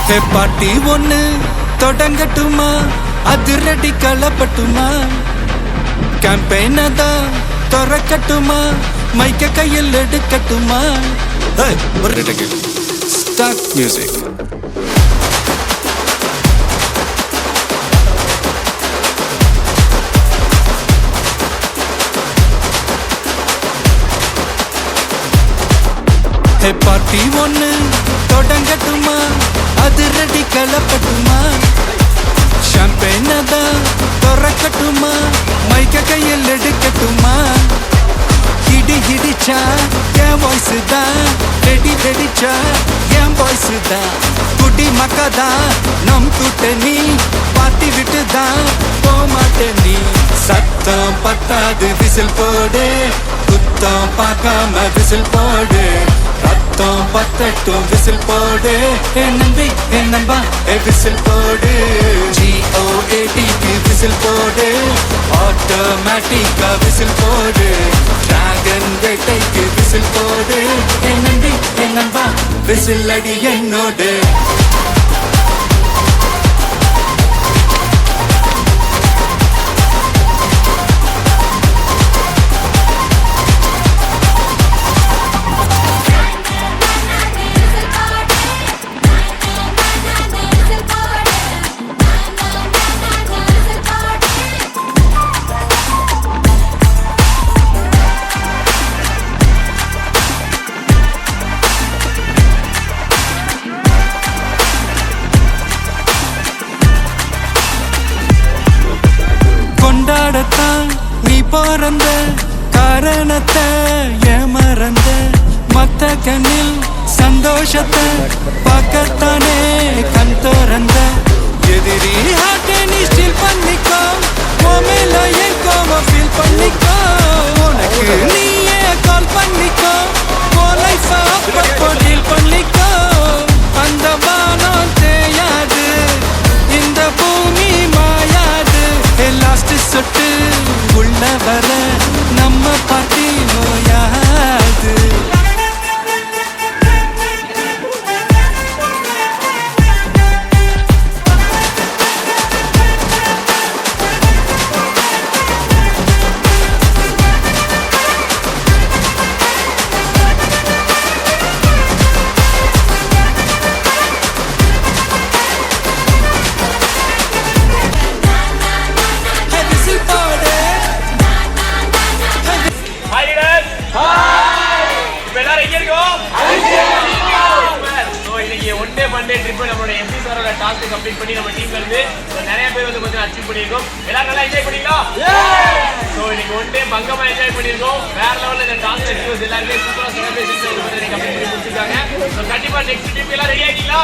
பாட்டி ஒண்ணு தொடங்கட்டுமா, அதிரடி களப்பட்டுமா, கேம்பெயின தான் திறக்கட்டுமா, மைக்க கையில் எடுக்கட்டுமா. Start music. பார்ட்டி ஒண்ணு தொடங்கட்டுமா, அதிரடி களப்பட்டுமா, ஷாம்பெயின தான் திறக்கட்டுமா, மைக்க கையில் எடுக்கட்டுமா. இடி இடிச்சா என் வாய்ஸ் தான், வெடி வெடிச்சா என் வாய்ஸ் தான், குடி மக்கதான் நம் கூட்டணி, பாட்டி விட்டு தான் போமாட்டேன் நீ. சத்தம் பத்தாது விசில் போடு, குத்தம் பார்க்காம விசில் போடு, ரத்தம் பத்தட்டும் விசில் போடு, என் நம்பி என் நம்பா விசில் போடு. GOATக்கு விசில் போடு, ஆட்டோமேட்டிக்கா விசில் போடு, டிராகன் வேட்டைக்கு விசில் போடு, என் நம்பி என் நம்பா விசில் அடி என்னோடு. கொண்டாடத்தான் நீ பிறந்த காரணத்தை ஏமறந்த, மத்த கண்ணில் சந்தோஷத்தை பார்க்கத்தானே கண் திறந்த. எதிரி ஹார்ட்டை நீ ஸ்டீல் பண்ணிக்கோ, மேல என் கோவம் ஃபீல் பண்ணிக்கோ, உனக்கு நீயே கால் பண்ணிக்கோ, உன் லைஃப் அப்பப்போ டீல் பண்ணிக்கோ. அந்த வானம் தேயாது, இந்த பூமி மாயாது, லாஸ்ட் சொட்டு உள்ள வர நம்ம பாட்டி நோயாது. நம்மளோட எம்பி சாரோட டாஸ்க் கம்ப்ளீட் பண்ணி நம்ம டீம்ல இருந்து நிறைய பேர் வந்து கொஞ்சம் அச்சீவ் பண்ணியிருக்கோம். எல்லாரும் நல்லா என்ஜாய் பண்ணிக்கலாம். ஸோ இன்னைக்கு ஒன் டே பங்கமா என்ஜாய் பண்ணியிருக்கோம். வேற லெவலில் இந்த டாஸ்க் எக்ஸ்பீரியன்ஸ் எல்லாருமே சூப்பராக செலிப்ரேஷன் கம்ப்ளீட் பண்ணி முடிச்சிருக்காங்க. ஸோ கண்டிப்பா நெக்ஸ்ட் டீம் எல்லாம் ரெடி ஆகிட்டீங்களா?